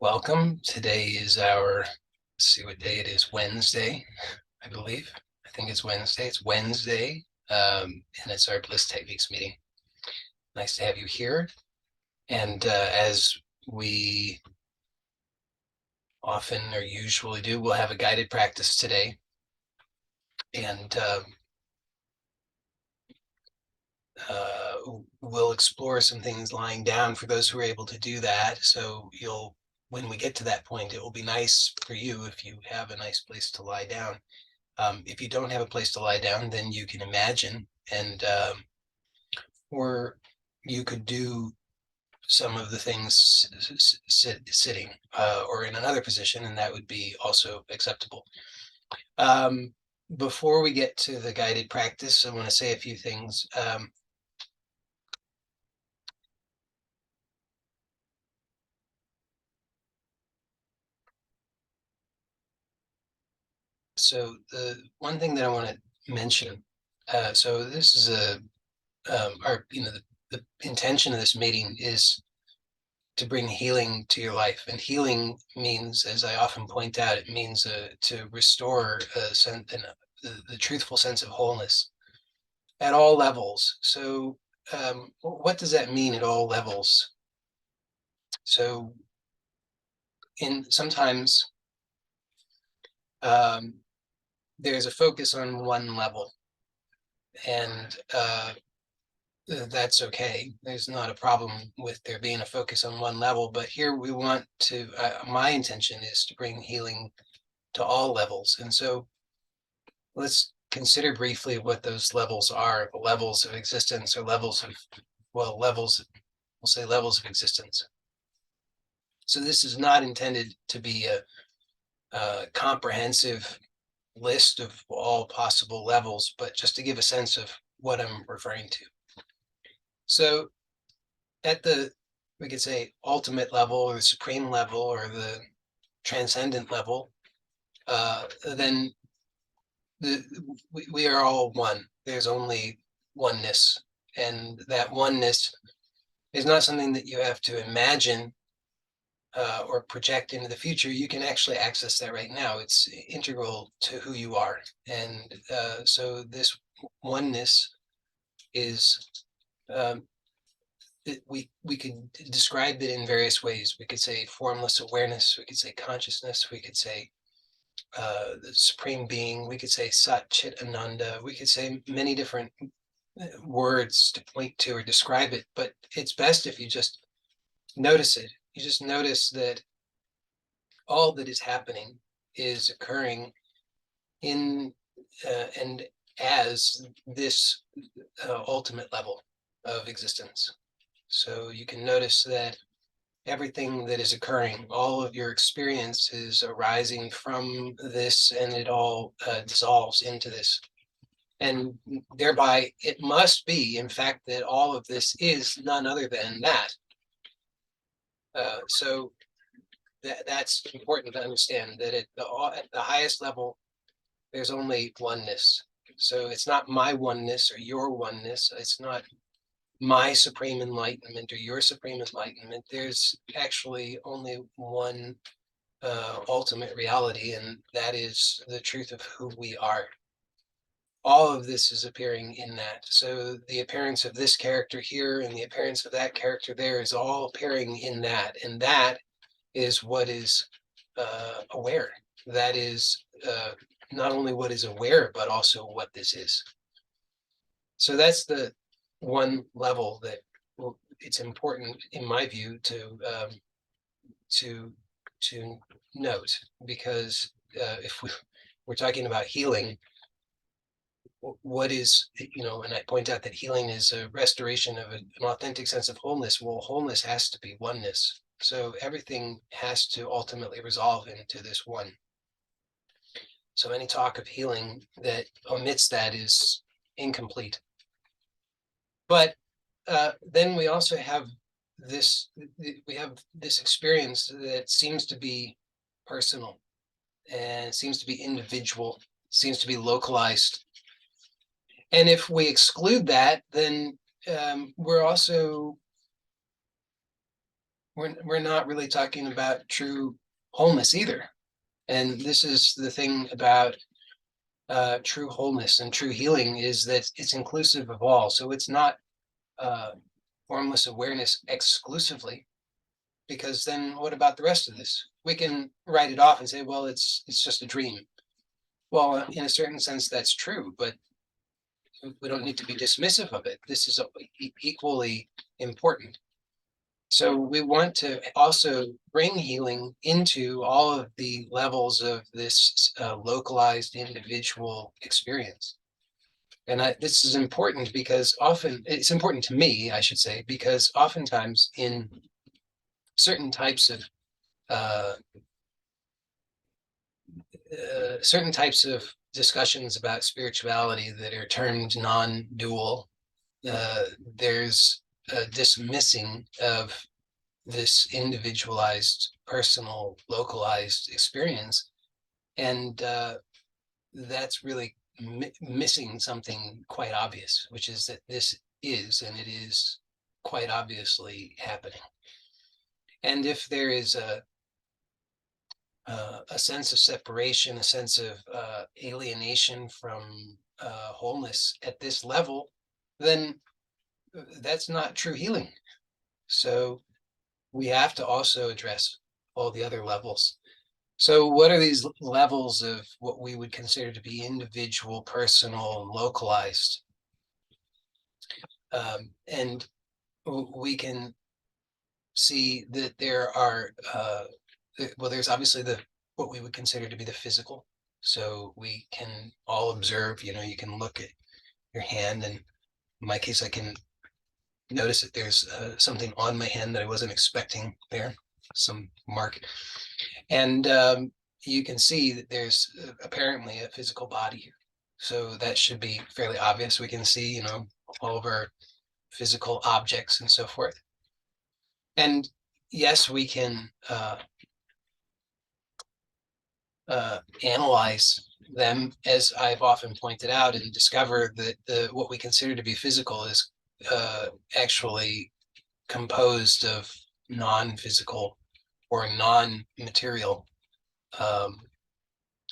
Welcome. Today is our, let's see what day it is, Wednesday, I believe. I think it's Wednesday. It's Wednesday, and it's our Bliss Techniques meeting. Nice to have you here. And as we often or usually do, we'll have a guided practice today. And we'll explore some things lying down for those who are able to do that. So when we get to that point, it will be nice for you if you have a nice place to lie down. If you don't have a place to lie down, then you can imagine, and or you could do some of the things sitting or in another position, and that would be also acceptable. Before we get to the guided practice, I want to say a few things. So the one thing that I want to mention, so this is the intention of this meeting is to bring healing to your life. And healing means, as I often point out, it means to restore the truthful sense of wholeness at all levels. So what does that mean at all levels? So sometimes there's a focus on one level, and that's okay. There's not a problem with there being a focus on one level, but here we want to, my intention is to bring healing to all levels. And so let's consider briefly what those levels are, the levels of existence or levels of, we'll say levels of existence. So this is not intended to be a comprehensive list of all possible levels, but just to give a sense of what I'm referring to. So at we could say ultimate level or the supreme level or the transcendent level, then we are all one. There's only oneness, and that oneness is not something that you have to imagine or project into the future. You can actually access that right now. It's integral to who you are, and so this oneness is we could describe it in various ways. We could say formless awareness. We could say consciousness. We could say the supreme being. We could say Sat Chit Ananda. We could say many different words to point to or describe it, but it's best if you just notice it. You just notice that all that is happening is occurring in and as this ultimate level of existence. So you can notice that everything that is occurring, all of your experience is arising from this, and it all dissolves into this. And thereby, it must be, in fact, that all of this is none other than that. So that's important to understand, that at the highest level, there's only oneness. So it's not my oneness or your oneness. It's not my supreme enlightenment or your supreme enlightenment. There's actually only one ultimate reality, and that is the truth of who we are. All of this is appearing in that. So the appearance of this character here and the appearance of that character there is all appearing in that. And that is what is aware. That is not only what is aware, but also what this is. So that's the one level that it's important, in my view, to note, because if we're talking about healing, what is, and I point out that healing is a restoration of an authentic sense of wholeness. Well, wholeness has to be oneness. So everything has to ultimately resolve into this one. So any talk of healing that omits that is incomplete. But then we also have this experience that seems to be personal and seems to be individual, seems to be localized. And if we exclude that, then we're we're not really talking about true wholeness either. And this is the thing about true wholeness and true healing, is that it's inclusive of all. So it's not uh, formless awareness exclusively, because then what about the rest of this? We can write it off and say, well, it's just a dream. Well, in a certain sense, that's true, but we don't need to be dismissive of it. This is equally important. So we want to also bring healing into all of the levels of this localized individual experience. And this is important because often, it's important to me, I should say, because oftentimes in certain types of uh, discussions about spirituality that are termed non-dual, there's a dismissing of this individualized, personal, localized experience. And that's really missing something quite obvious, which is that this is, and it is quite obviously happening. And if there is a sense of separation, a sense of alienation from wholeness at this level, then that's not true healing. So we have to also address all the other levels. So what are these levels of what we would consider to be individual, personal, and localized? And we can see that there are, well, there's obviously what we would consider to be the physical. So we can all observe, you can look at your hand, and in my case, I can notice that there's something on my hand that I wasn't expecting there, some mark. And you can see that there's apparently a physical body. So that should be fairly obvious. We can see, all of our physical objects and so forth. And yes, we can analyze them, as I've often pointed out, and discover that what we consider to be physical is actually composed of non-physical or non-material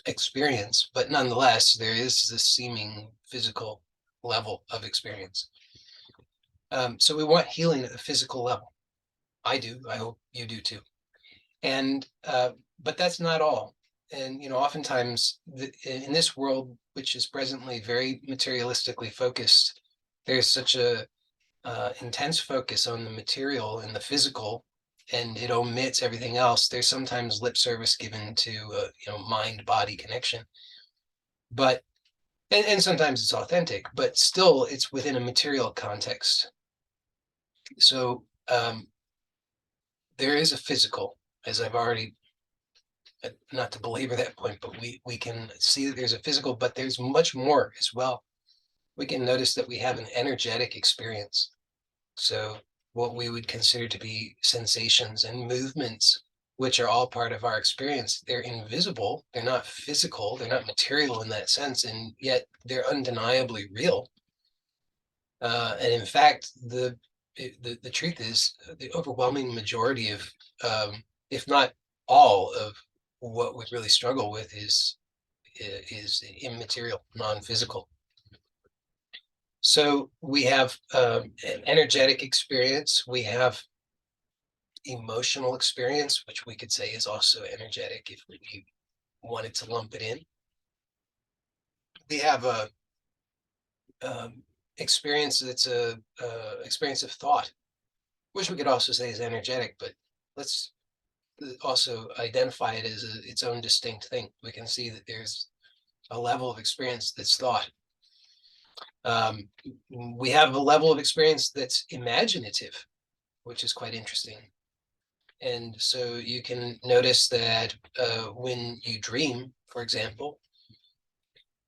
experience, but nonetheless, there is this seeming physical level of experience. So we want healing at the physical level. I do. I hope you do too. And but that's not all. And oftentimes in this world, which is presently very materialistically focused, there's such a intense focus on the material and the physical, and it omits everything else. There's sometimes lip service given to mind-body connection, but and sometimes it's authentic, but still it's within a material context. So there is a physical, as I've already, not to belabor that point, but we can see that there's a physical, but there's much more as well. We can notice that we have an energetic experience. So what we would consider to be sensations and movements, which are all part of our experience, they're invisible, they're not physical, they're not material in that sense, and yet they're undeniably real. And in fact, the truth is, the overwhelming majority of, if not all of, what we really struggle with is immaterial, non-physical. So we have an energetic experience, we have emotional experience, which we could say is also energetic if we wanted to lump it in. We have a experience that's a experience of thought, which we could also say is energetic, but let's also identify it as its own distinct thing. We can see that there's a level of experience that's thought. We have a level of experience that's imaginative, which is quite interesting. And so you can notice that when you dream, for example,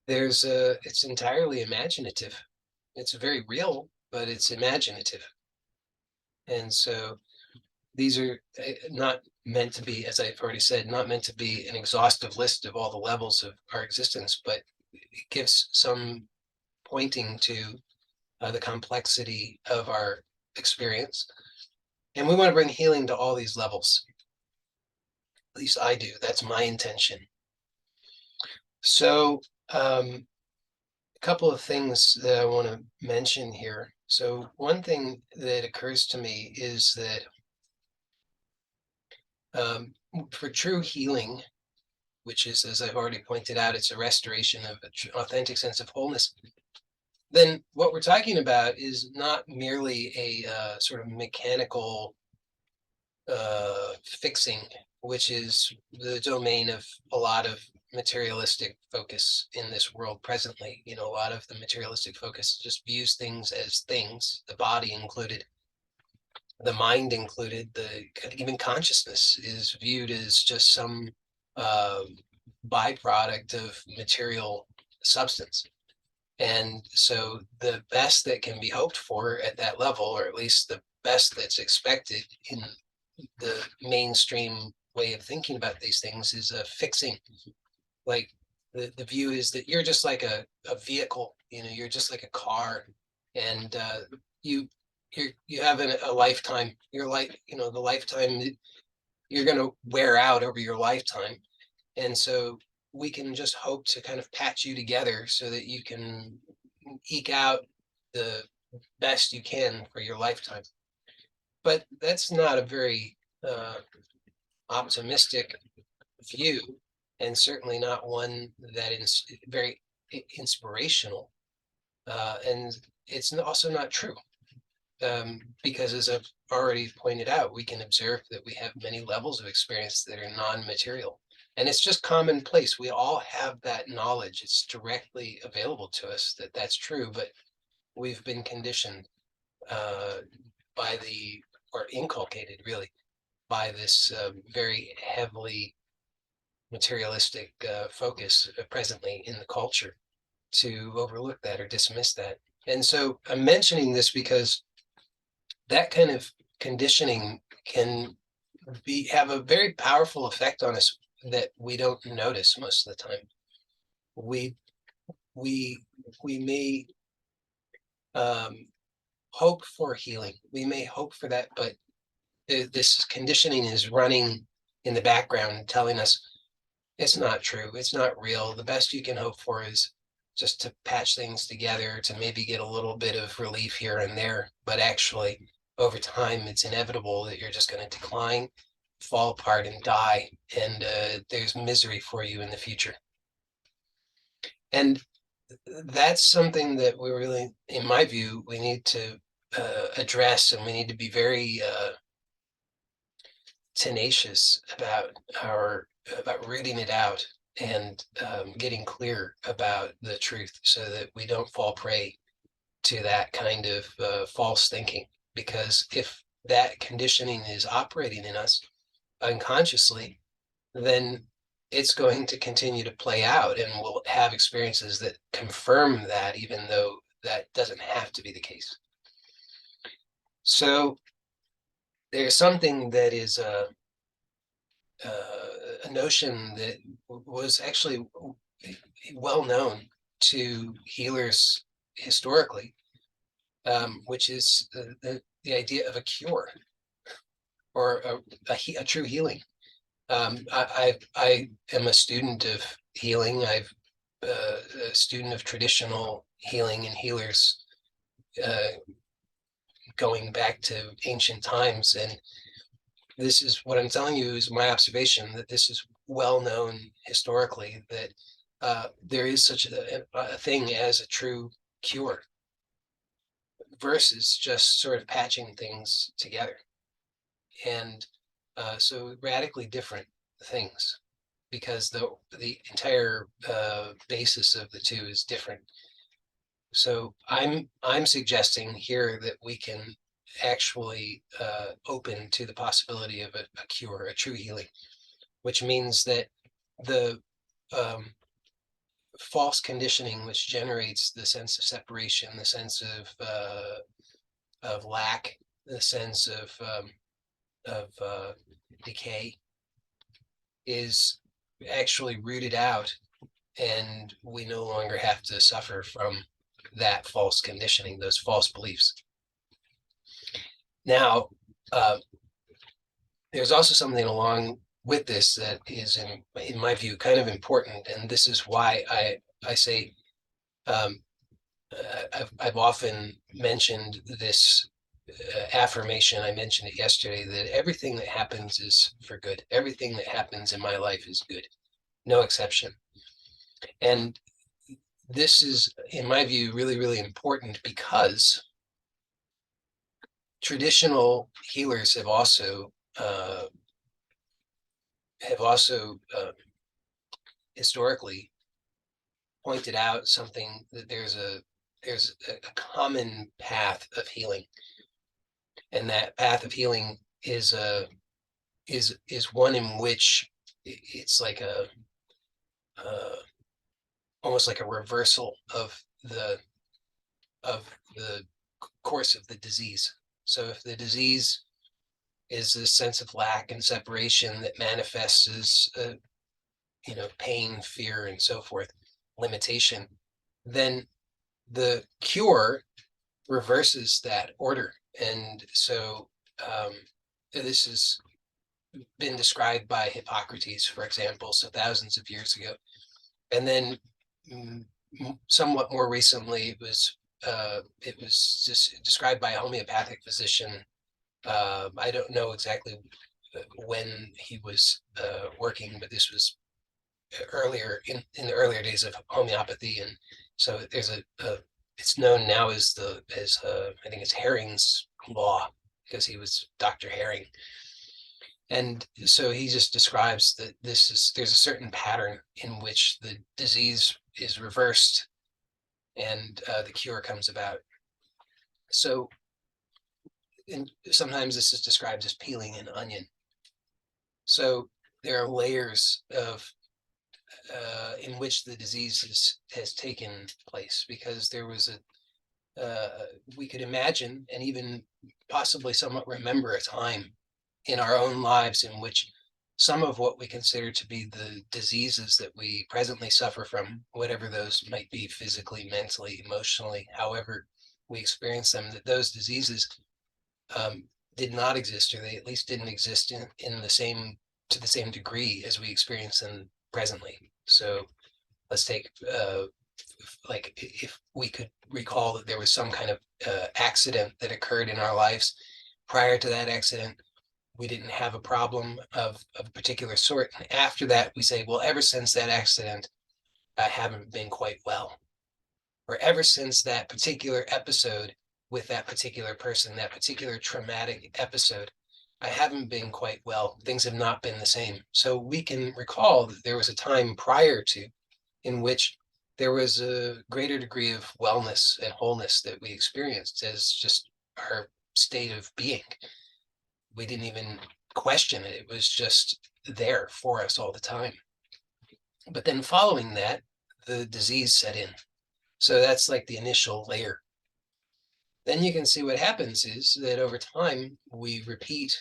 it's entirely imaginative. It's very real, but it's imaginative. And so these are not meant to be, as I've already said, not meant to be an exhaustive list of all the levels of our existence, but it gives some pointing to the complexity of our experience. And we want to bring healing to all these levels. At least I do. That's my intention. So a couple of things that I want to mention here. So one thing that occurs to me is that for true healing, which is, as I've already pointed out, it's a restoration of an authentic sense of wholeness, then what we're talking about is not merely a sort of mechanical fixing, which is the domain of a lot of materialistic focus in this world presently. You know, a lot of the materialistic focus just views things as things, the body included, the mind included, even consciousness is viewed as just some uh, byproduct of material substance. And so the best that can be hoped for at that level, or at least the best that's expected in the mainstream way of thinking about these things, is a fixing. Like the view is that you're just like a vehicle, you know, you're just like a car, and you you have a lifetime. Your life, you know, the lifetime you're going to wear out over your lifetime. And so we can just hope to kind of patch you together so that you can eke out the best you can for your lifetime. But that's not a very optimistic view, and certainly not one that is very inspirational. And it's also not true, because as I've already pointed out, we can observe that we have many levels of experience that are non-material. And it's just commonplace. We all have that knowledge. It's directly available to us that that's true, but we've been conditioned by or inculcated really, by this very heavily materialistic focus presently in the culture to overlook that or dismiss that. And so I'm mentioning this because that kind of conditioning can have a very powerful effect on us that we don't notice most of the time. We we we may hope for healing. We may hope for that, but this conditioning is running in the background, telling us it's not true. It's not real. The best you can hope for is just to patch things together, to maybe get a little bit of relief here and there. But actually, over time, it's inevitable that you're just going to decline, fall apart, and die. And there's misery for you in the future. And that's something that we really, in my view, we need to address, and we need to be very tenacious about rooting it out and getting clear about the truth so that we don't fall prey to that kind of false thinking. Because if that conditioning is operating in us unconsciously, then it's going to continue to play out, and we'll have experiences that confirm that, even though that doesn't have to be the case. So there's something that is a notion that was actually well known to healers historically, which is the idea of a cure or a true healing. I am a student of healing. I've a student of traditional healing and healers going back to ancient times. And this is what I'm telling you is my observation, that this is well known historically, that there is such a thing as a true cure versus just sort of patching things together. And so radically different things, because the entire basis of the two is different. So I'm suggesting here that we can actually open to the possibility of a cure, a true healing, which means that the false conditioning, which generates the sense of separation, the sense of lack, the sense of decay, is actually rooted out, and we no longer have to suffer from that false conditioning, those false beliefs. Now, There's also something along with this that is, in my view, kind of important, and this is why I say um, I've often mentioned this affirmation. I mentioned it yesterday, that everything that happens is for good. Everything that happens in my life is good, no exception. And this is, in my view, really, really important, because traditional healers uh, have also historically pointed out something, that there's a common path of healing, and that path of healing is one in which it's like uh, almost like a reversal of the course of the disease. So if the disease is this sense of lack and separation that manifests as pain, fear, and so forth, limitation, then the cure reverses that order. And so this has been described by Hippocrates, for example, so thousands of years ago. And then somewhat more recently, it was just described by a homeopathic physician. I don't know exactly when he was working, but this was earlier in the earlier days of homeopathy. And so there's it's known now as I think it's Herring's law, because he was Dr. Herring. And so he just describes that there's a certain pattern in which the disease is reversed, and the cure comes about. So, and sometimes this is described as peeling an onion. So there are layers of in which the disease has taken place, because there was we could imagine, and even possibly somewhat remember, a time in our own lives in which some of what we consider to be the diseases that we presently suffer from, whatever those might be, physically, mentally, emotionally, however we experience them, that those diseases um, did not exist, or they at least didn't exist in to the same degree as we experience them presently. So let's take like if we could recall that there was some kind of accident that occurred in our lives. Prior to that accident, we didn't have a problem of a particular sort. And after that, we say, well, ever since that accident, I haven't been quite well. Or ever since that particular episode with that particular person, that particular traumatic episode, I haven't been quite well. Things have not been the same. So we can recall that there was a time prior to in which there was a greater degree of wellness and wholeness that we experienced as just our state of being. We didn't even question it. It was just there for us all the time. But then following that, the disease set in. So that's like the initial layer. Then you can see what happens is that over time we repeat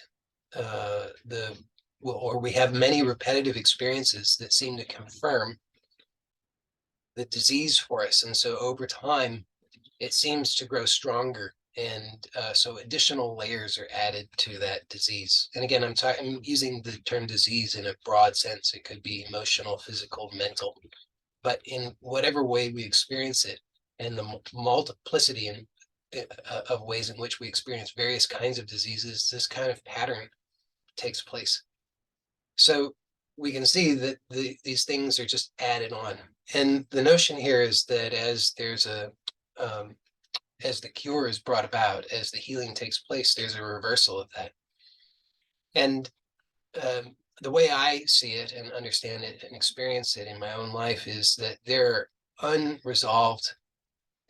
or we have many repetitive experiences that seem to confirm the disease for us. And so over time, it seems to grow stronger. And so additional layers are added to that disease. And again, I'm using the term disease in a broad sense. It could be emotional, physical, mental, but in whatever way we experience it, and the multiplicity of ways in which we experience various kinds of diseases, this kind of pattern takes place. So we can see that these things are just added on. And the notion here is that as the cure is brought about, as the healing takes place, there's a reversal of that. And the way I see it and understand it and experience it in my own life is that there are unresolved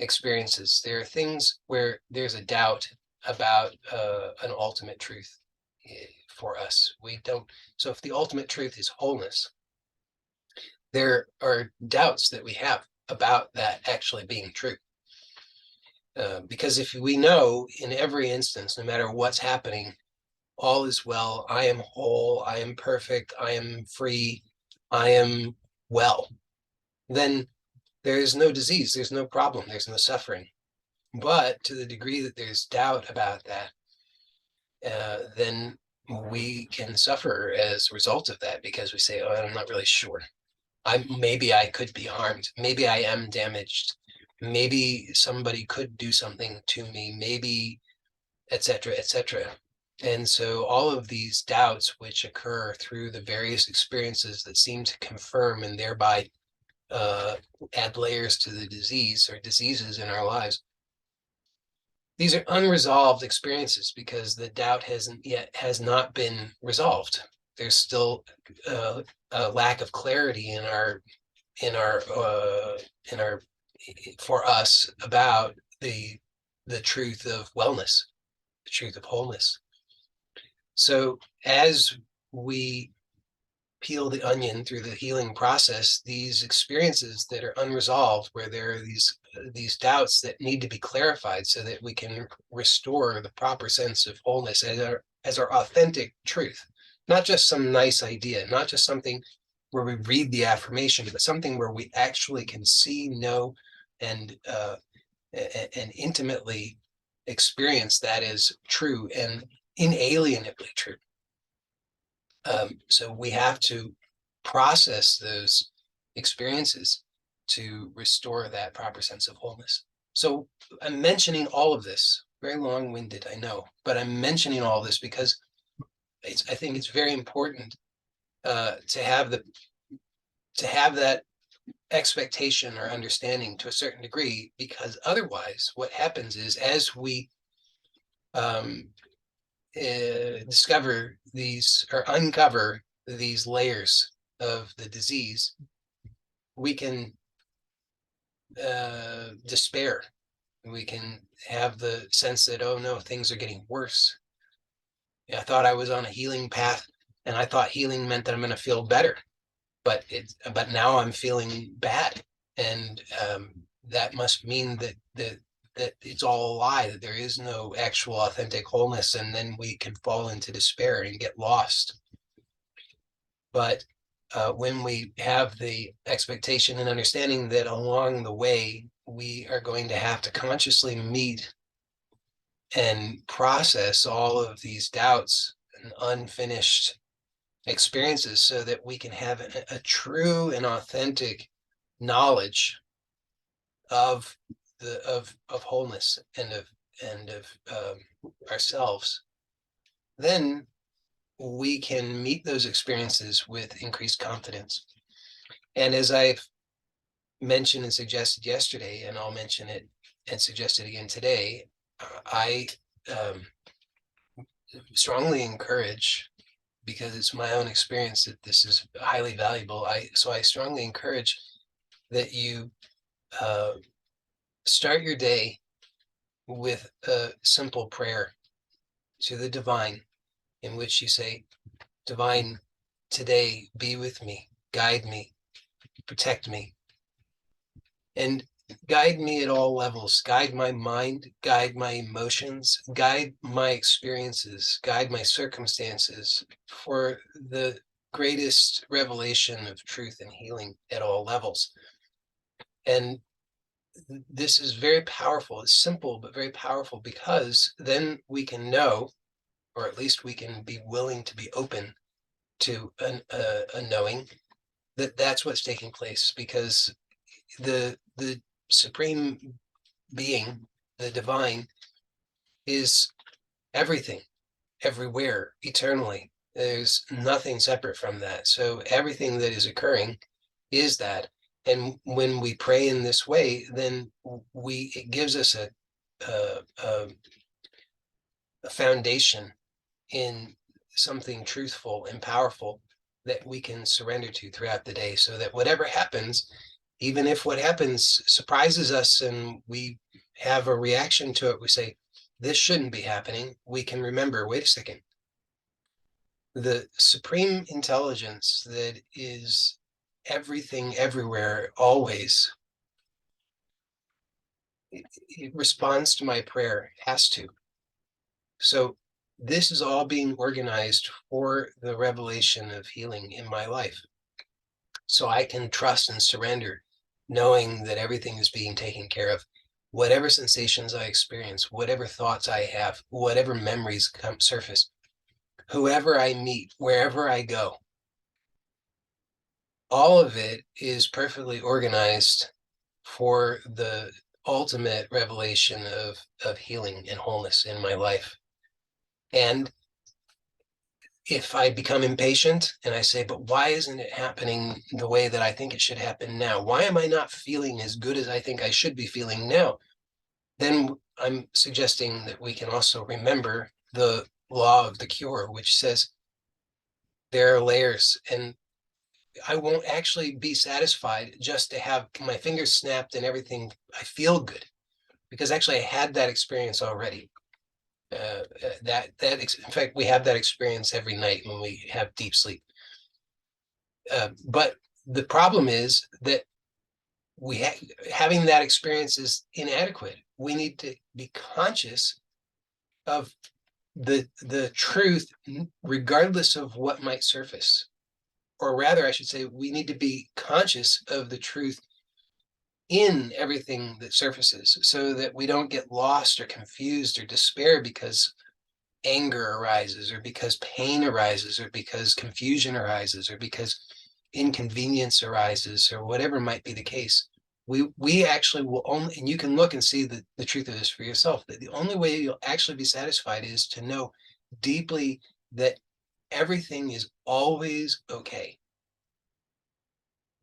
experiences. There are things where there's a doubt about an ultimate truth for us. We don't. So if the ultimate truth is wholeness, there are doubts that we have about that actually being true. Because if we know in every instance, no matter what's happening, all is well, I am whole, I am perfect, I am free, I am well, then there is no disease, there's no problem, there's no suffering. But to the degree that there's doubt about that, then we can suffer as a result of that, because we say, oh, I'm not really sure. Maybe I could be harmed. Maybe I am damaged. Maybe somebody could do something to me. Maybe, etc., etc. And so all of these doubts, which occur through the various experiences that seem to confirm and thereby add layers to the disease or diseases in our lives, these are unresolved experiences because the doubt has not been resolved. There's still a lack of clarity in our in our for us about the truth of wellness, the truth of wholeness. So as we peel the onion through the healing process, these experiences that are unresolved, where there are these doubts that need to be clarified so that we can restore the proper sense of wholeness as our authentic truth, not just some nice idea, not just something where we read the affirmation, but something where we actually can see, know, and intimately experience that is true and inalienably true. So we have to process those experiences to restore that proper sense of wholeness. So I'm mentioning all of this, very long-winded, I know, but I'm mentioning all this because I think it's very important to have that expectation or understanding to a certain degree, because otherwise what happens is, as we discover these or uncover these layers of the disease, we can despair. We can have the sense that, oh no, things are getting worse. I thought I was on a healing path, and I thought healing meant that I'm going to feel better, but now I'm feeling bad, and that must mean that it's all a lie, that there is no actual authentic wholeness, and then we can fall into despair and get lost. But when we have the expectation and understanding that along the way we are going to have to consciously meet and process all of these doubts and unfinished experiences, so that we can have a true and authentic knowledge of wholeness and of ourselves, then we can meet those experiences with increased confidence. And as I've mentioned and suggested yesterday, and I'll mention it and suggest it again today, I strongly encourage, because it's my own experience that this is highly valuable. So I strongly encourage that you start your day with a simple prayer to the divine, in which you say, "Divine, today be with me, guide me, protect me, and guide me at all levels. Guide my mind, guide my emotions, guide my experiences, guide my circumstances for the greatest revelation of truth and healing at all levels." And this is very powerful. It's simple, but very powerful, because then we can know, or at least we can be willing to be open to a knowing that that's what's taking place, because the supreme being, the divine, is everything, everywhere, eternally. There's nothing separate from that. So everything that is occurring is that. And when we pray in this way, then it gives us a foundation in something truthful and powerful that we can surrender to throughout the day, so that whatever happens, even if what happens surprises us and we have a reaction to it, we say, this shouldn't be happening. We can remember, wait a second, the supreme intelligence that is everything, everywhere, always, it responds to my prayer, has to. So this is all being organized for the revelation of healing in my life. So I can trust and surrender, knowing that everything is being taken care of. whatever sensations I experience, whatever thoughts I have, whatever memories come surface, whoever I meet, wherever I go, all of it is perfectly organized for the ultimate revelation of healing and wholeness in my life. And if I become impatient and I say, but why isn't it happening the way that I think it should happen now? Why am I not feeling as good as I think I should be feeling now? Then I'm suggesting that we can also remember the law of the cure, which says there are layers, and I won't actually be satisfied just to have my fingers snapped and everything. I feel good because actually I had that experience already. In fact, we have that experience every night when we have deep sleep. But the problem is that having that experience is inadequate. We need to be conscious of the truth, regardless of what might surface. Or rather, I should say, we need to be conscious of the truth in everything that surfaces, so that we don't get lost or confused or despair because anger arises, or because pain arises, or because confusion arises, or because inconvenience arises, or whatever might be the case. We actually will only, and you can look and see the truth of this for yourself, that the only way you'll actually be satisfied is to know deeply that everything is always okay,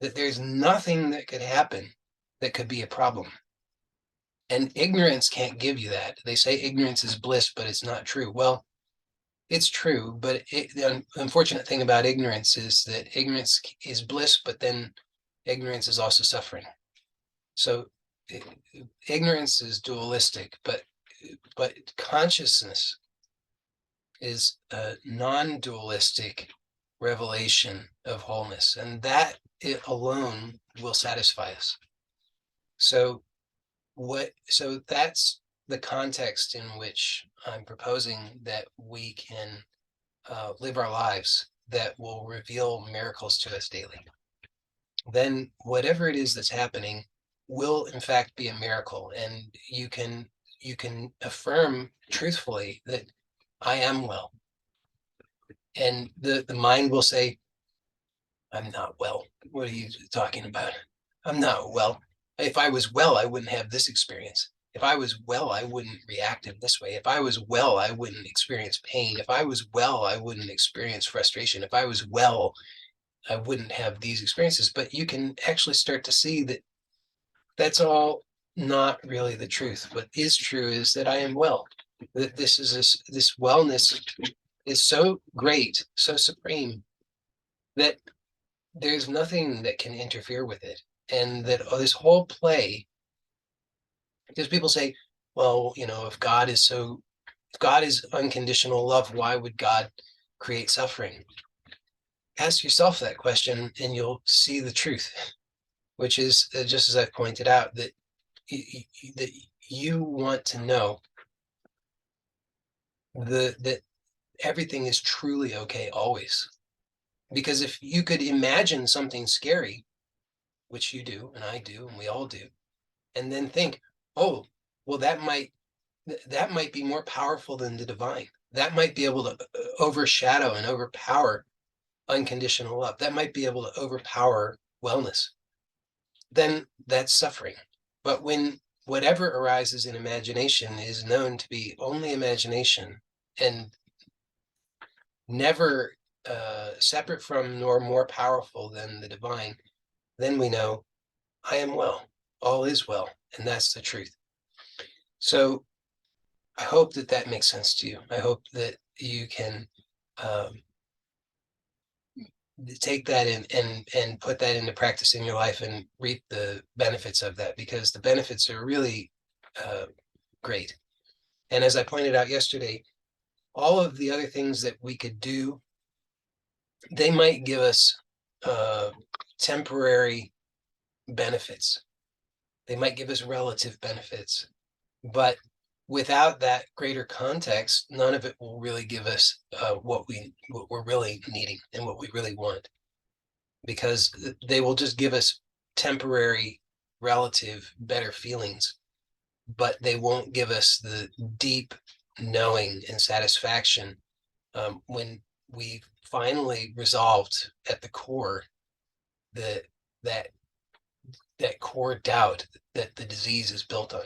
that there's nothing that could happen that could be a problem. And ignorance can't give you that. They say ignorance is bliss, but it's not true. Well, it's true, but the unfortunate thing about ignorance is that ignorance is bliss, but then ignorance is also suffering. So ignorance is dualistic, but consciousness is a non-dualistic revelation of wholeness, and that it alone will satisfy us. So that's the context in which I'm proposing that we can live our lives that will reveal miracles to us daily. Then whatever it is that's happening will in fact be a miracle, and you can affirm truthfully that I am well. And the mind will say, I'm not well. What are you talking about? I'm not well. If I was well, I wouldn't have this experience. If I was well, I wouldn't react in this way. If I was well, I wouldn't experience pain. If I was well, I wouldn't experience frustration. If I was well, I wouldn't have these experiences. But you can actually start to see that that's all not really the truth. What is true is that I am well. That this wellness is so great, so supreme, that there's nothing that can interfere with it. And that this whole play, because people say, well, if God is unconditional love, why would God create suffering? Ask yourself that question and you'll see the truth, which is, just as I pointed out, that you want to know that everything is truly okay always. Because if you could imagine something scary, which you do, and I do, and we all do, and then think, oh, well, that might be more powerful than the divine. That might be able to overshadow and overpower unconditional love. That might be able to overpower wellness. Then that's suffering. But when whatever arises in imagination is known to be only imagination and never separate from nor more powerful than the divine, then we know I am well. All is well. And that's the truth. So I hope that makes sense to you. I hope that you can take that and put that into practice in your life and reap the benefits of that, because the benefits are really great. And as I pointed out yesterday, all of the other things that we could do, they might give us temporary benefits. They might give us relative benefits, but without that greater context, none of it will really give us what we're really needing and what we really want, because they will just give us temporary, relative, better feelings. but they won't give us the deep knowing and satisfaction when we finally resolved at the core that that that core doubt that the disease is built on.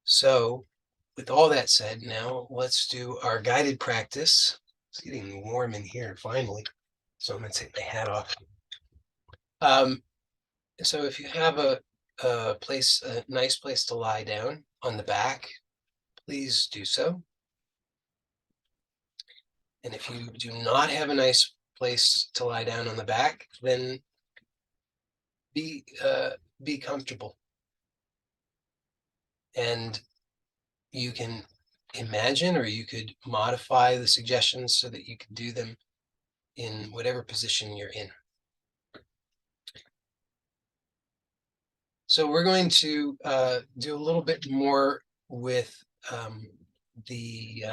So with all that said, now let's do our guided practice. It's getting warm in here finally, so I'm going to take my hat off. So if you have a nice place to lie down on the back, please do so. And if you do not have a nice place to lie down on the back, then be comfortable. And you can imagine, or you could modify the suggestions so that you can do them in whatever position you're in. So we're going to do a little bit more with the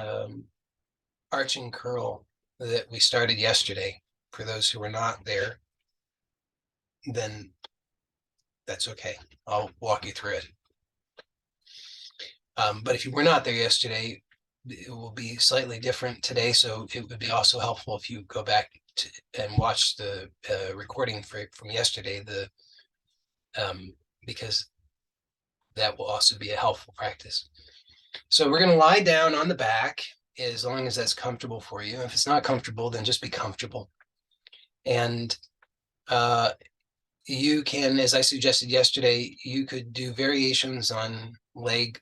arch and curl that we started yesterday. For those who were not there, then that's okay. I'll walk you through it. But if you were not there yesterday, it will be slightly different today. So it would be also helpful if you go back and watch the recording from yesterday, because that will also be a helpful practice. So we're going to lie down on the back as long as that's comfortable for you. If it's not comfortable, then just be comfortable. And you can, as I suggested yesterday, you could do variations on leg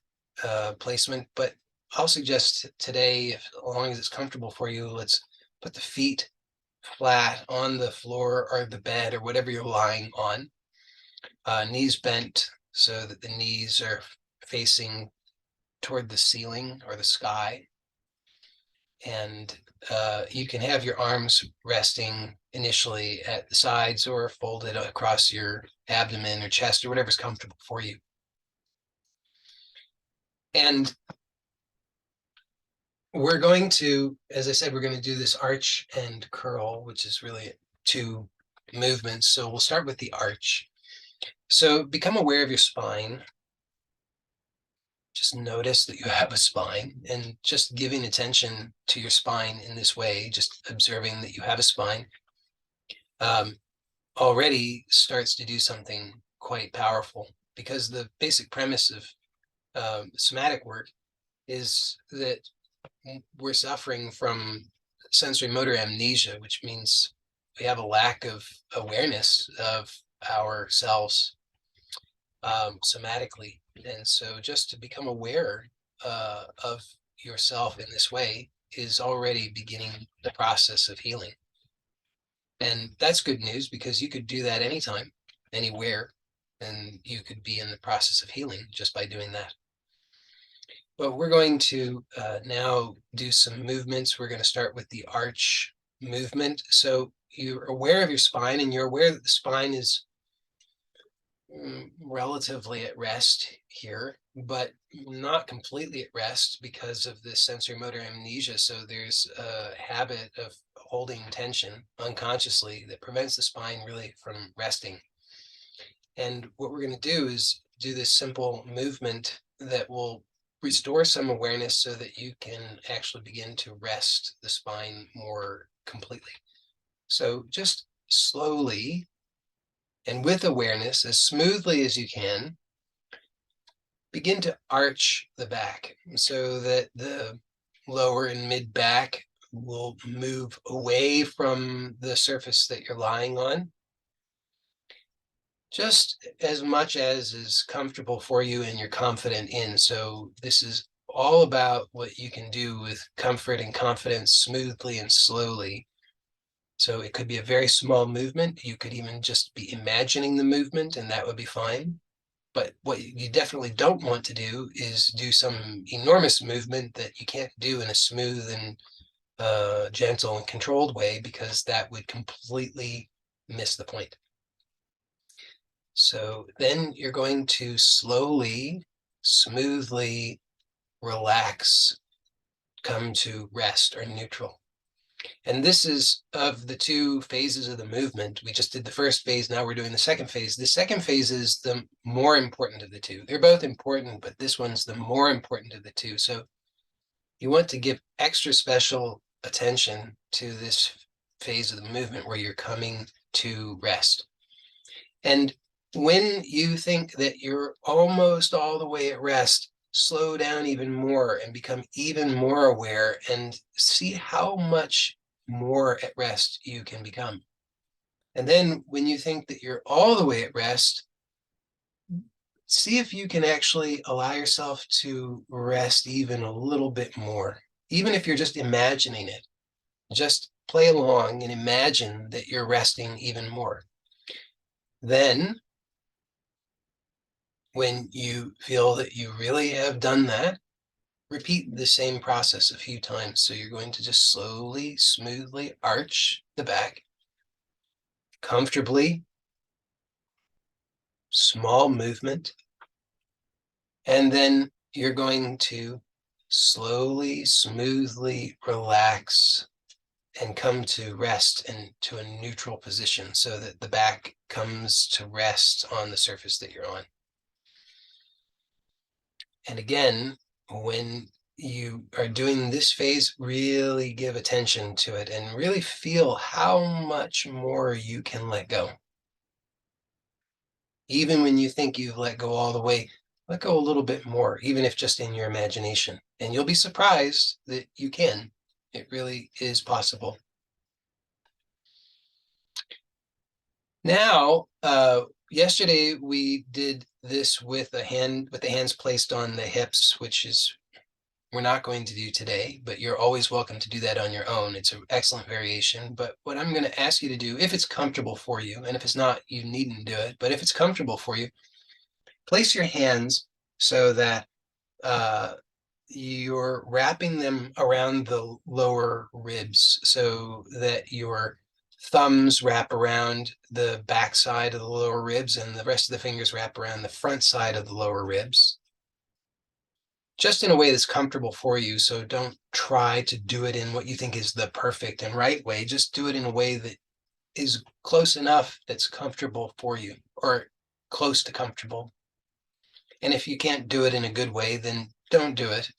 placement, but I'll suggest today, as long as it's comfortable for you, let's put the feet flat on the floor or the bed or whatever you're lying on. Knees bent so that the knees are facing toward the ceiling or the sky. And you can have your arms resting initially at the sides or folded across your abdomen or chest or whatever's comfortable for you. And we're going to, as I said, we're going to do this arch and curl, which is really 2 movements. So we'll start with the arch. So become aware of your spine. Just notice that you have a spine, and just giving attention to your spine in this way, just observing that you have a spine, already starts to do something quite powerful, because the basic premise of somatic work is that we're suffering from sensory motor amnesia, which means we have a lack of awareness of ourselves somatically. And so just to become aware of yourself in this way is already beginning the process of healing. And that's good news, because you could do that anytime, anywhere, and you could be in the process of healing just by doing that. But we're going to now do some movements. We're going to start with the arch movement. So you're aware of your spine, and you're aware that the spine is relatively at rest here, but not completely at rest because of the sensory motor amnesia. So there's a habit of holding tension unconsciously that prevents the spine really from resting. And what we're going to do is do this simple movement that will restore some awareness so that you can actually begin to rest the spine more completely. So just slowly and with awareness, as smoothly as you can, begin to arch the back so that the lower and mid back will move away from the surface that you're lying on, just as much as is comfortable for you and you're confident in. So this is all about what you can do with comfort and confidence, smoothly and slowly. So it could be a very small movement. You could even just be imagining the movement, and that would be fine. But what you definitely don't want to do is do some enormous movement that you can't do in a smooth and gentle and controlled way, because that would completely miss the point. So then you're going to slowly, smoothly relax, come to rest or neutral. And this is of the two phases of the movement. We just did the first phase, now we're doing the second phase. The second phase is the more important of the two. They're both important, but this one's the more important of the two. So you want to give extra special attention to this phase of the movement where you're coming to rest. And when you think that you're almost all the way at rest, slow down even more and become even more aware and see how much more at rest you can become. And then when you think that you're all the way at rest, see if you can actually allow yourself to rest even a little bit more, even if you're just imagining it. Just play along and imagine that you're resting even more. Then, when you feel that you really have done that, repeat the same process a few times. So you're going to just slowly, smoothly arch the back, comfortably, small movement, and then you're going to slowly, smoothly relax and come to rest into a neutral position so that the back comes to rest on the surface that you're on. And again, when you are doing this phase, really give attention to it and really feel how much more you can let go. Even when you think you've let go all the way, let go a little bit more, even if just in your imagination. And you'll be surprised that you can. It really is possible. Now, yesterday we did this with the hands placed on the hips, which is we're not going to do today, but you're always welcome to do that on your own. It's an excellent variation. But what I'm going to ask you to do, if it's comfortable for you, and if it's not, you needn't do it, but if it's comfortable for you, place your hands so that you're wrapping them around the lower ribs so that your thumbs wrap around the back side of the lower ribs and the rest of the fingers wrap around the front side of the lower ribs. Just in a way that's comfortable for you. So don't try to do it in what you think is the perfect and right way. Just do it in a way that is close enough that's comfortable for you or close to comfortable. And if you can't do it in a good way, then don't do it.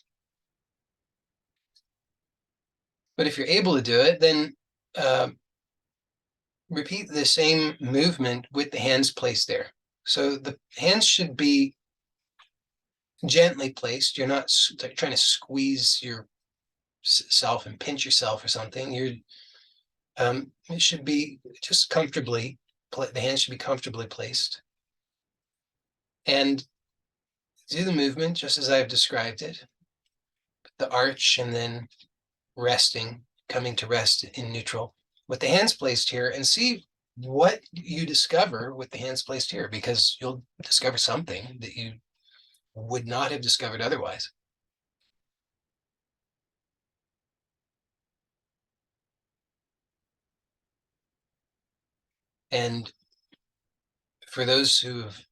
But if you're able to do it, then repeat the same movement with the hands placed there. So the hands should be gently placed. You're not trying to squeeze yourself and pinch yourself or something. It should be just comfortably, the hands should be comfortably placed. And do the movement just as I've described it, the arch and then resting, coming to rest in neutral with the hands placed here, and see what you discover with the hands placed here, because you'll discover something that you would not have discovered otherwise. And for those who've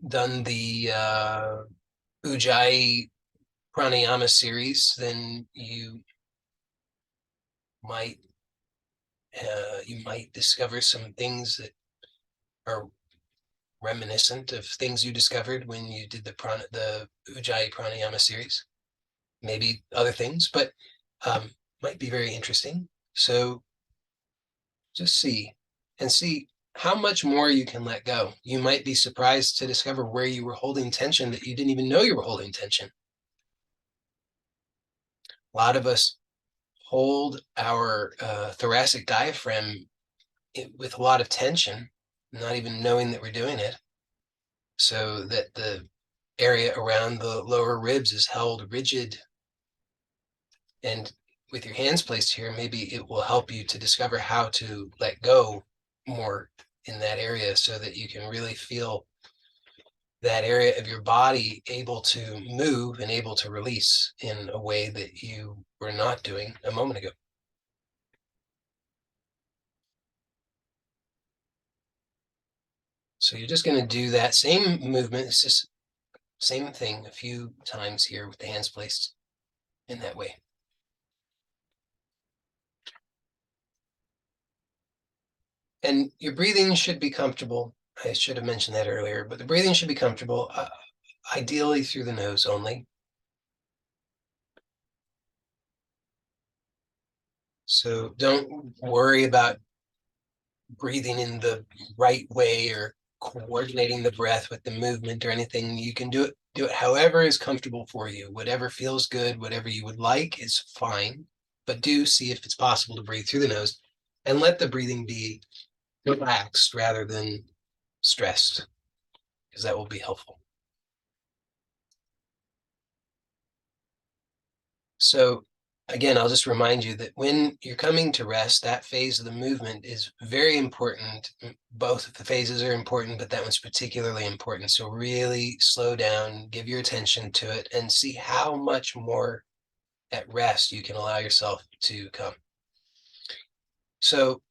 done the Ujjayi pranayama series, then might you might discover some things that are reminiscent of things you discovered when you did the Ujjayi pranayama series. Maybe other things, but might be very interesting. So just see how much more you can let go. You might be surprised to discover where you were holding tension that you didn't even know you were holding tension. A lot of us hold our thoracic diaphragm with a lot of tension, not even knowing that we're doing it, so that the area around the lower ribs is held rigid. And with your hands placed here, maybe it will help you to discover how to let go more in that area so that you can really feel that area of your body able to move and able to release in a way that you were not doing a moment ago. So you're just going to do that same movement. It's just same thing a few times here with the hands placed in that way. And your breathing should be comfortable. I should have mentioned that earlier, but the breathing should be comfortable, ideally through the nose only. So don't worry about breathing in the right way or coordinating the breath with the movement or anything. You can do it however is comfortable for you. Whatever feels good, whatever you would like is fine. But do see if it's possible to breathe through the nose and let the breathing be relaxed rather than stressed, because that will be helpful. So again, I'll just remind you that when you're coming to rest, that phase of the movement is very important. Both of the phases are important, but that one's particularly important. So really slow down, give your attention to it, and see how much more at rest you can allow yourself to come. So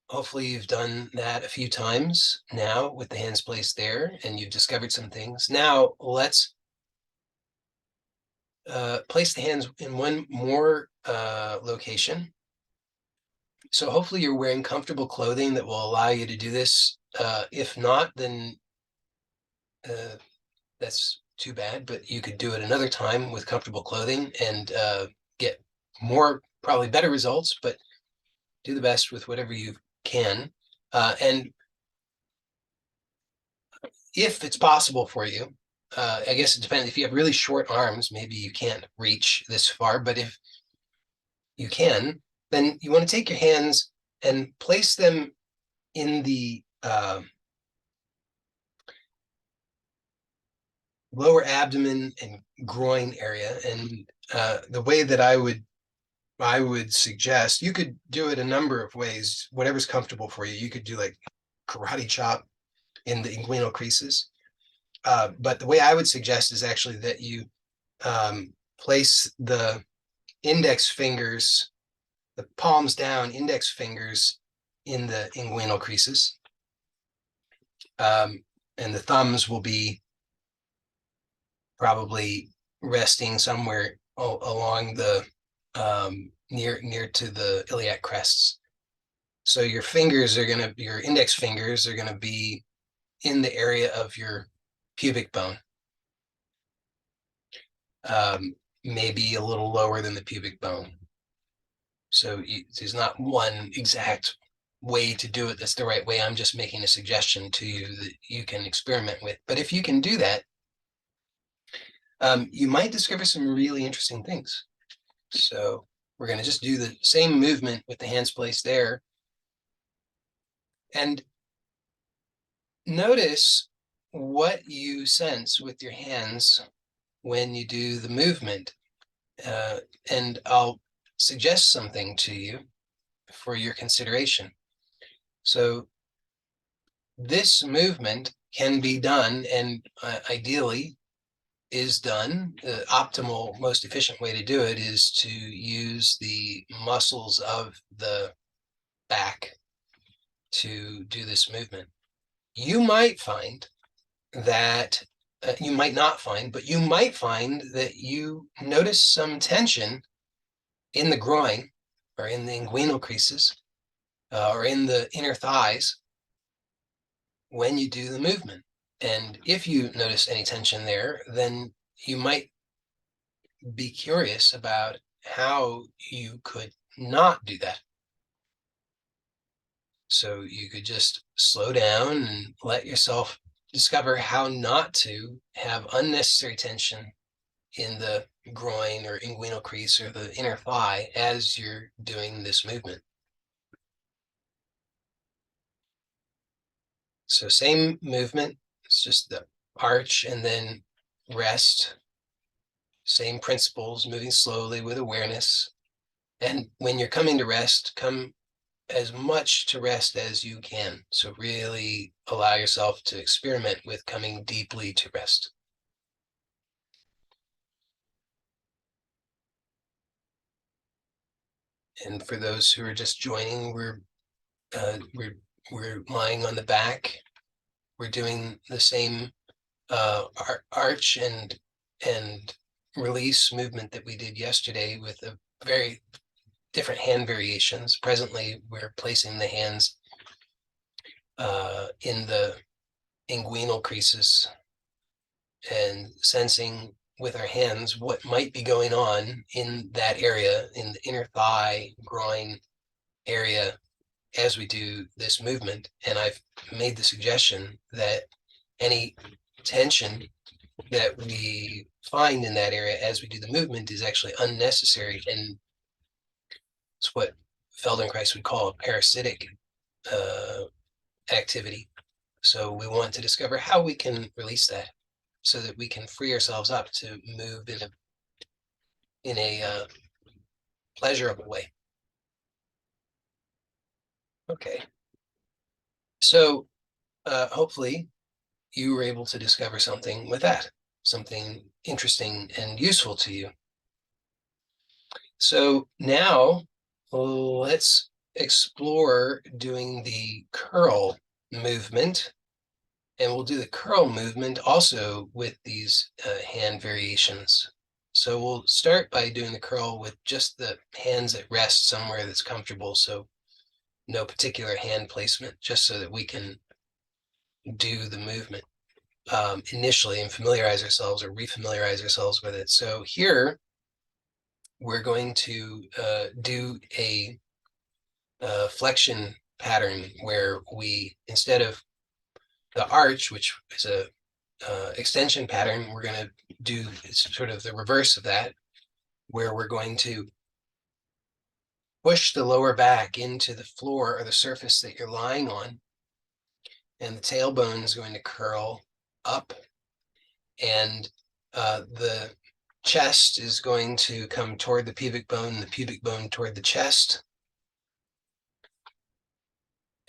hopefully you've done that a few times now with the hands placed there, and you've discovered some things. Now let's place the hands in one more location. So hopefully you're wearing comfortable clothing that will allow you to do this. If not, then that's too bad, but you could do it another time with comfortable clothing and get more, probably better results, but do the best with whatever you can. And if it's possible for you, I guess it depends. If you have really short arms, maybe you can't reach this far, but if you can, then you want to take your hands and place them in the lower abdomen and groin area. And the way that I would suggest, you could do it a number of ways, whatever's comfortable for you. You could do like karate chop in the inguinal creases. But the way I would suggest is actually that you place the index fingers, the palms down, index fingers in the inguinal creases. And the thumbs will be probably resting somewhere along the near to the iliac crests. So your index fingers are gonna be in the area of your pubic bone, maybe a little lower than the pubic bone. So there's not one exact way to do it that's the right way. I'm just making a suggestion to you that you can experiment with. But if you can do that, you might discover some really interesting things. So we're going to just do the same movement with the hands placed there. And notice what you sense with your hands when you do the movement. And I'll suggest something to you for your consideration. So this movement can be done, and ideally is done. The optimal, most efficient way to do it is to use the muscles of the back to do this movement. You might find that you might not find, but you might find that you notice some tension in the groin or in the inguinal creases or in the inner thighs when you do the movement. And if you notice any tension there, then you might be curious about how you could not do that. So you could just slow down and let yourself discover how not to have unnecessary tension in the groin or inguinal crease or the inner thigh as you're doing this movement. So same movement, it's just the arch and then rest. Same principles, moving slowly with awareness. And when you're coming to rest, come as much to rest as you can. So really allow yourself to experiment with coming deeply to rest. And for those who are just joining, we're lying on the back. We're doing the same arch and release movement that we did yesterday with a very different hand variations. Presently, we're placing the hands in the inguinal creases and sensing with our hands what might be going on in that area, in the inner thigh, groin area, as we do this movement. And I've made the suggestion that any tension that we find in that area as we do the movement is actually unnecessary, and it's what Feldenkrais would call a parasitic activity. So we want to discover how we can release that so that we can free ourselves up to move in a pleasurable way. Okay. So hopefully you were able to discover something with that, something interesting and useful to you. So now let's explore doing the curl movement. And we'll do the curl movement also with these hand variations. So we'll start by doing the curl with just the hands at rest somewhere that's comfortable. So no particular hand placement, just so that we can do the movement initially and familiarize ourselves or refamiliarize ourselves with it. So here we're going to do a flexion pattern where we, instead of the arch, which is a extension pattern, we're going to do sort of the reverse of that, where we're going to push the lower back into the floor or the surface that you're lying on, and the tailbone is going to curl up, and the chest is going to come toward the pubic bone toward the chest.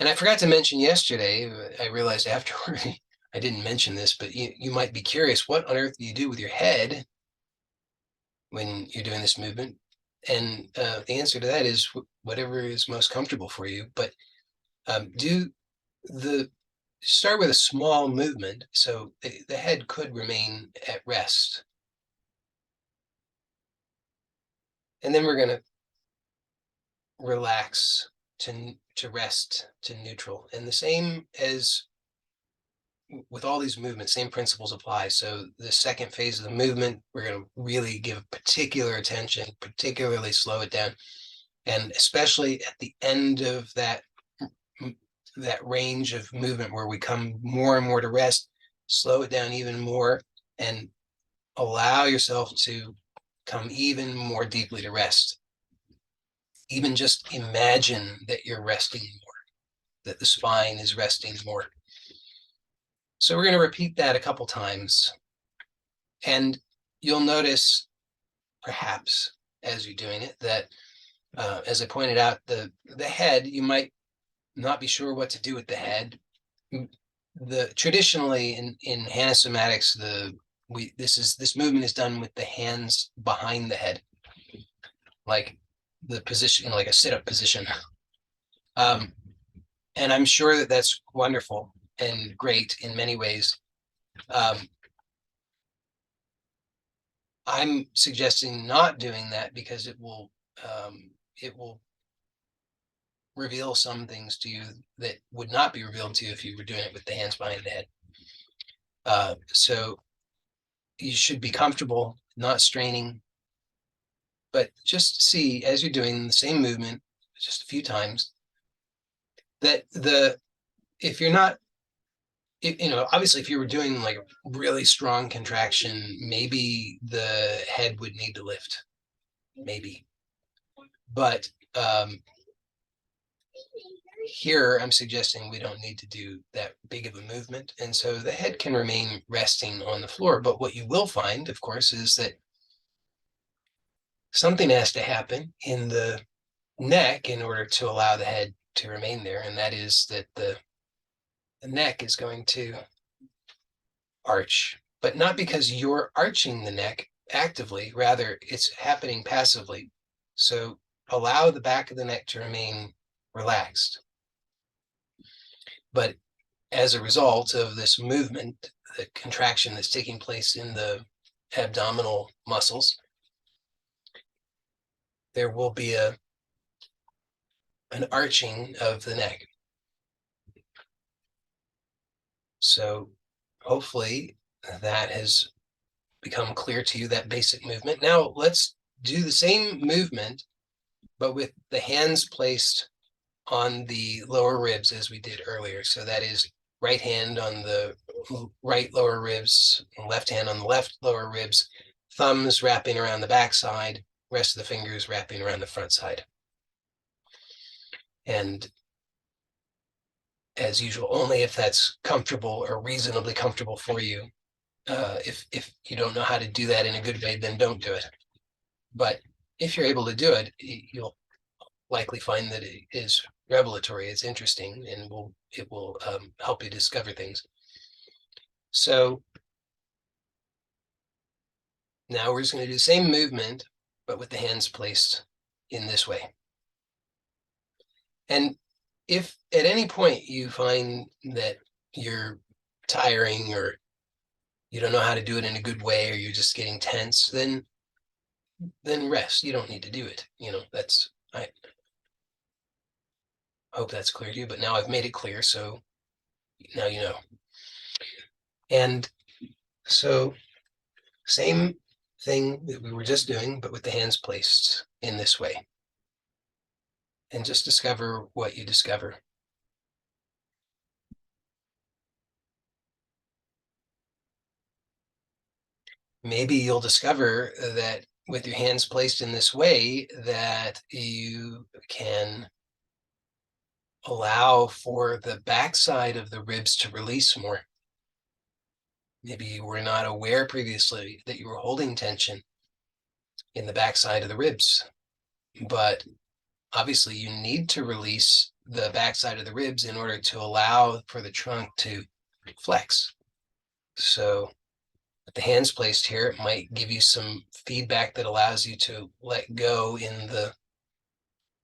And I forgot to mention yesterday, I realized afterward, I didn't mention this, but you might be curious, what on earth do you do with your head when you're doing this movement? And the answer to that is whatever is most comfortable for you. But start with a small movement, so the head could remain at rest. And then we're going to relax to rest to neutral. And the same as with all these movements, same principles apply. So the second phase of the movement, we're going to really give particular attention, particularly slow it down. And especially at the end of that range of movement where we come more and more to rest, slow it down even more and allow yourself to come even more deeply to rest. Even just imagine that you're resting more, that the spine is resting more. So we're going to repeat that a couple times. And you'll notice, perhaps, as you're doing it, that as I pointed out, the head, you might not be sure what to do with the head. Traditionally in Hanasomatics, this movement is done with the hands behind the head, like the position, like a sit-up position. And I'm sure that that's wonderful and great in many ways. I'm suggesting not doing that because it will reveal some things to you that would not be revealed to you if you were doing it with the hands behind the head. So you should be comfortable, not straining, but just see as you're doing the same movement just a few times that if you're not, obviously if you were doing like a really strong contraction, maybe the head would need to lift, maybe. But here I'm suggesting we don't need to do that big of a movement. And so the head can remain resting on the floor. But what you will find, of course, is that something has to happen in the neck in order to allow the head to remain there. And that is that the neck is going to arch, but not because you're arching the neck actively, rather it's happening passively. So allow the back of the neck to remain relaxed. But as a result of this movement, the contraction that's taking place in the abdominal muscles, there will be an arching of the neck. So hopefully that has become clear to you, that basic movement. Now let's do the same movement, but with the hands placed on the lower ribs as we did earlier. So that is right hand on the right lower ribs, left hand on the left lower ribs, thumbs wrapping around the back side, rest of the fingers wrapping around the front side. And as usual, only if that's comfortable or reasonably comfortable for you. If you don't know how to do that in a good way, then don't do it. But if you're able to do it, you'll likely find that it is revelatory, it's interesting, and it will help you discover things. So now we're just going to do the same movement, but with the hands placed in this way. And if at any point you find that you're tiring or you don't know how to do it in a good way, or you're just getting tense, then rest. You don't need to do it. I hope that's clear to you, but now I've made it clear, so now you know. And so same thing that we were just doing, but with the hands placed in this way. And just discover what you discover. Maybe you'll discover that with your hands placed in this way, that you can allow for the backside of the ribs to release more. Maybe you were not aware previously that you were holding tension in the backside of the ribs, but obviously you need to release the backside of the ribs in order to allow for the trunk to flex. So with the hands placed here, it might give you some feedback that allows you to let go in the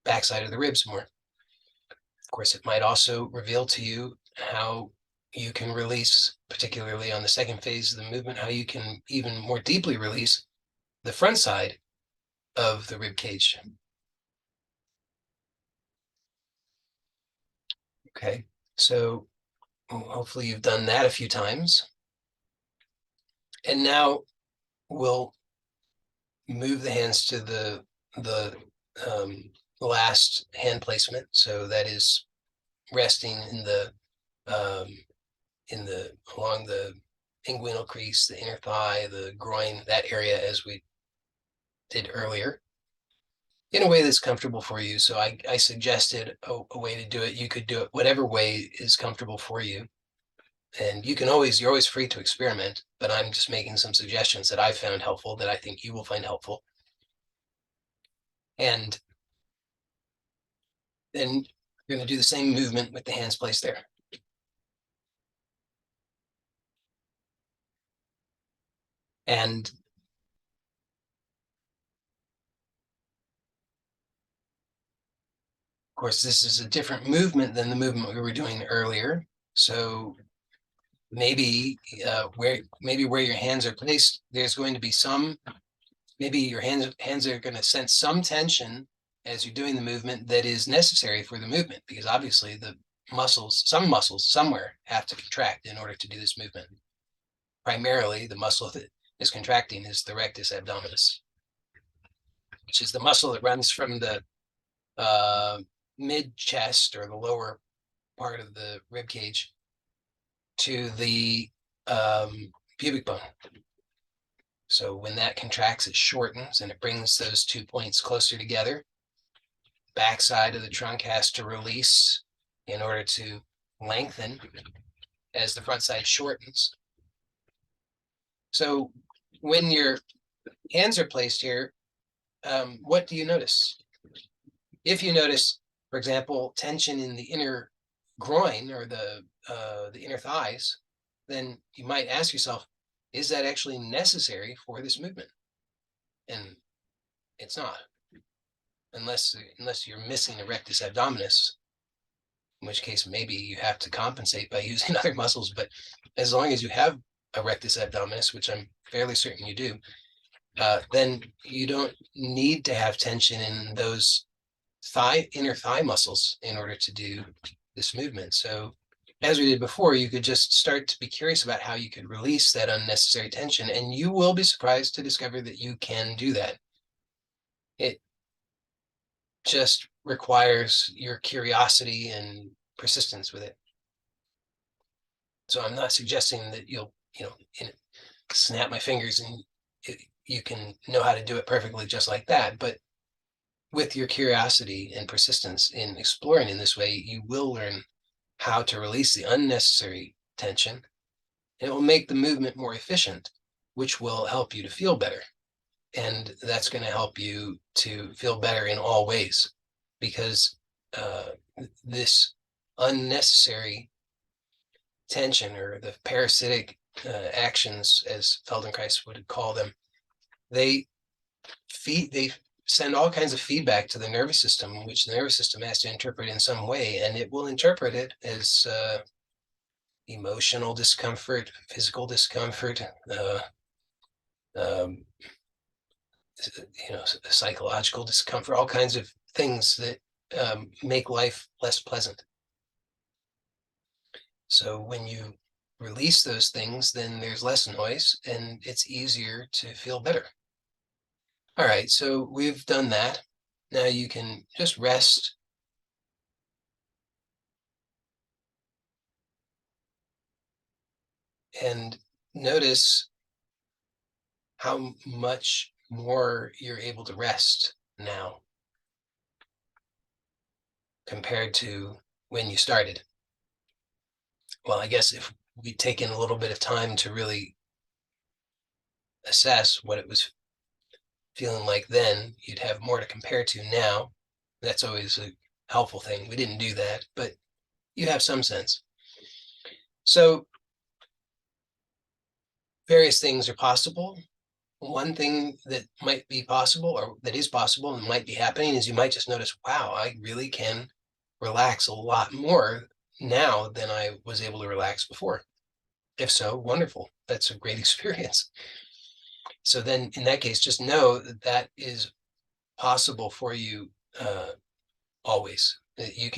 backside of the ribs more. Of course, it might also reveal to you how you can release, particularly on the second phase of the movement, how you can even more deeply release the front side of the rib cage. Okay, so hopefully you've done that a few times. And now we'll move the hands to the last hand placement. So that is resting in the along the inguinal crease, the inner thigh, the groin, that area, as we did earlier, in a way that's comfortable for you. So I suggested a way to do it. You could do it whatever way is comfortable for you. And you're always free to experiment, but I'm just making some suggestions that I found helpful, that I think you will find helpful. And then you're going to do the same movement with the hands placed there. And of course, this is a different movement than the movement we were doing earlier. So maybe where your hands are placed, there's going to be maybe your hands are going to sense some tension as you're doing the movement that is necessary for the movement, because obviously some muscles somewhere have to contract in order to do this movement. Primarily, the muscle that is contracting is the rectus abdominis, which is the muscle that runs from the mid chest, or the lower part of the rib cage, to the pubic bone. So when that contracts, it shortens and it brings those 2 points closer together. Backside of the trunk has to release in order to lengthen as the front side shortens. So when your hands are placed here, what do you notice? If you notice, for example, tension in the inner groin, or the inner thighs, then you might ask yourself, is that actually necessary for this movement? And it's not, unless you're missing a rectus abdominis, in which case maybe you have to compensate by using other muscles. But as long as you have a rectus abdominis, which I'm fairly certain you do, then you don't need to have tension in those inner thigh muscles in order to do this movement. So as we did before, you could just start to be curious about how you could release that unnecessary tension, and you will be surprised to discover that you can do that. It just requires your curiosity and persistence with it. So I'm not suggesting that you'll, snap my fingers and you can know how to do it perfectly just like that. But with your curiosity and persistence in exploring in this way, you will learn how to release the unnecessary tension. And it will make the movement more efficient, which will help you to feel better. And that's going to help you to feel better in all ways, because this unnecessary tension, or the parasitic actions, as Feldenkrais would call them, they send all kinds of feedback to the nervous system, which the nervous system has to interpret in some way, and it will interpret it as emotional discomfort, physical discomfort, um, psychological discomfort, all kinds of things that make life less pleasant. So when you release those things, then there's less noise and it's easier to feel better. All right, so we've done that. Now you can just rest. And notice how much more you're able to rest now compared to when you started. Well, I guess if we'd taken a little bit of time to really assess what it was feeling like then, you'd have more to compare to now. That's always a helpful thing. We didn't do that, but you have some sense. So various things are possible. One thing that might be possible, or that is possible and might be happening, is you might just notice, wow, I really can relax a lot more now than I was able to relax before. If so, wonderful. That's a great experience. So then in that case, just know that that is possible for you always. That you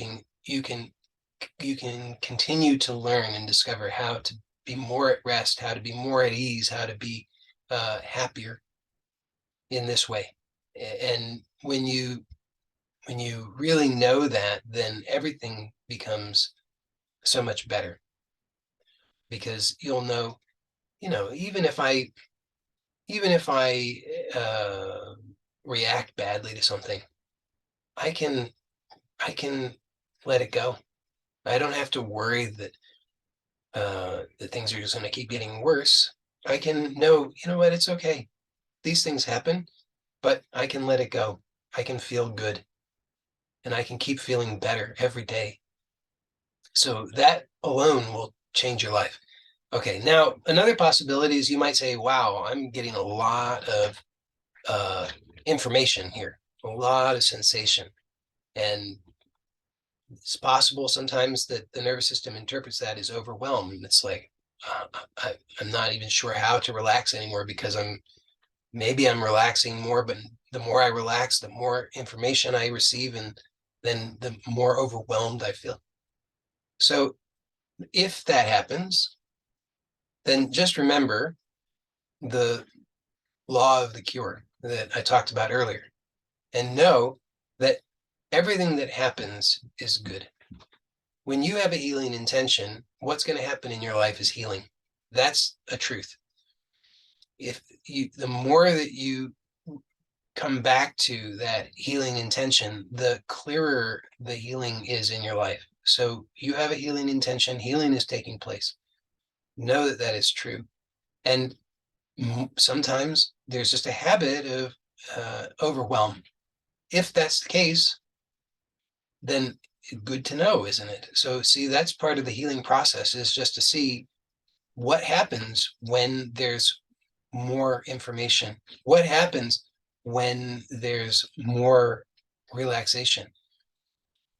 can continue to learn and discover how to be more at rest, how to be more at ease, how to be happier in this way. And when you really know that, then everything becomes so much better, because you'll know, even if I react badly to something, I can let it go. I don't have to worry that things are just going to keep getting worse. I can know, you know what, it's okay. These things happen, but I can let it go. I can feel good, and I can keep feeling better every day. So that alone will change your life. Okay, now another possibility is you might say, wow, I'm getting a lot of information here, a lot of sensation. And it's possible sometimes that the nervous system interprets that as overwhelmed. It's like, I'm not even sure how to relax anymore, because maybe I'm relaxing more, but the more I relax, the more information I receive, and then the more overwhelmed I feel. So if that happens, then just remember the law of the cure that I talked about earlier, and know that everything that happens is good. When you have a healing intention, what's going to happen in your life is healing. That's a truth. The more that you come back to that healing intention, the clearer the healing is in your life. So you have a healing intention, healing is taking place. Know that that is true. And sometimes there's just a habit of overwhelm. If that's the case, then good to know, isn't it? So see, that's part of the healing process, is just to see what happens when there's more information. What happens when there's more relaxation?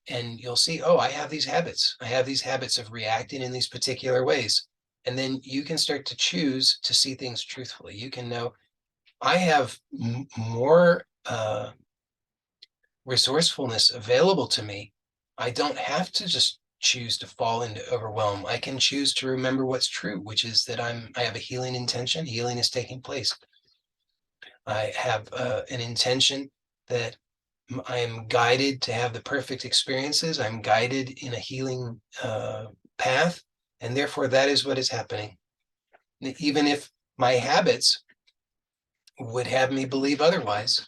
And you'll see, oh, I have these habits. I have these habits of reacting in these particular ways. And then you can start to choose to see things truthfully. You can know, I have more resourcefulness available to me. I don't have to just choose to fall into overwhelm. I can choose to remember what's true, which is that I have a healing intention. Healing is taking place. I have an intention that I am guided to have the perfect experiences. I'm guided in a healing path, and therefore that is what is happening. Even if my habits would have me believe otherwise,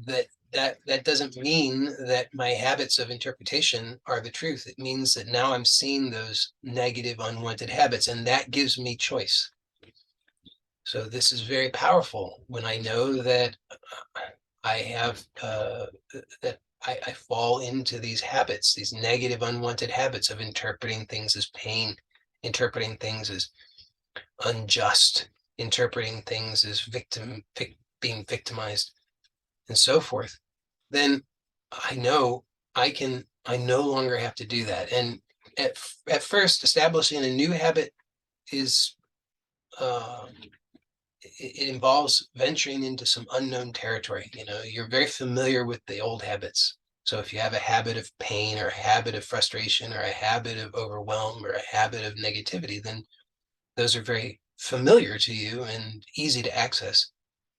that doesn't mean that my habits of interpretation are the truth. It means that now I'm seeing those negative, unwanted habits, and that gives me choice. So this is very powerful when I know that I have that I fall into these habits, these negative, unwanted habits of interpreting things as pain, interpreting things as unjust, interpreting things as being victimized, and so forth. Then I know I no longer have to do that. And at first, establishing a new habit is it involves venturing into some unknown territory. You're very familiar with the old habits. So if you have a habit of pain or a habit of frustration or a habit of overwhelm or a habit of negativity, then those are very familiar to you and easy to access.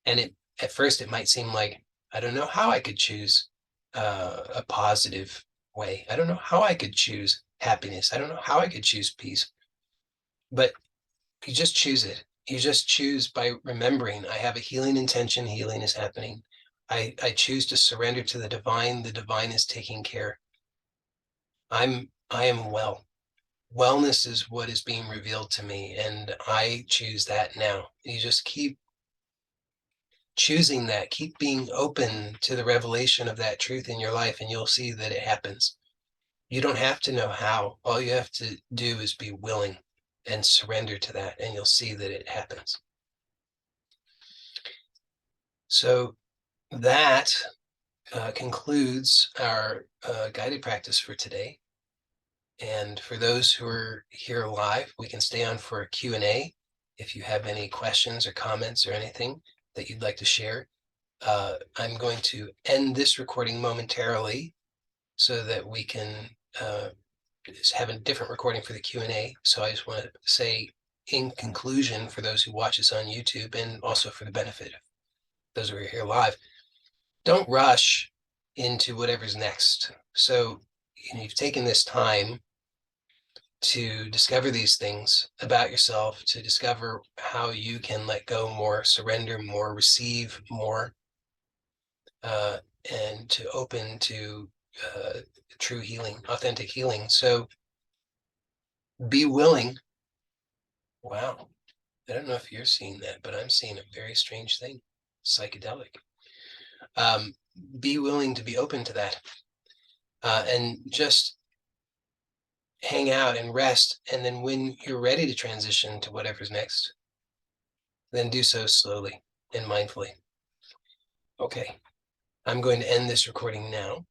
And at first it might seem like, I don't know how I could choose a positive way. I don't know how I could choose happiness. I don't know how I could choose peace. But you just choose it. You just choose by remembering, I have a healing intention, healing is happening. I choose to surrender to the divine is taking care. I am well. Wellness is what is being revealed to me, and I choose that now. You just keep choosing that, keep being open to the revelation of that truth in your life, and you'll see that it happens. You don't have to know how. All you have to do is be willing and surrender to that, and you'll see that it happens. So that concludes our guided practice for today. And for those who are here live, we can stay on for a Q&A. If you have any questions or comments or anything that you'd like to share, I'm going to end this recording momentarily so that we can have a different recording for the Q&A. So I just want to say, in conclusion, for those who watch us on YouTube and also for the benefit of those who are here live, don't rush into whatever's next. So you've taken this time to discover these things about yourself, to discover how you can let go more, surrender more, receive more, and to open to true healing, authentic healing. So be willing. Wow. I don't know if you're seeing that, but I'm seeing a very strange thing, psychedelic. Be willing to be open to that, and just hang out and rest. And then when you're ready to transition to whatever's next, then do so slowly and mindfully. Okay, I'm going to end this recording now.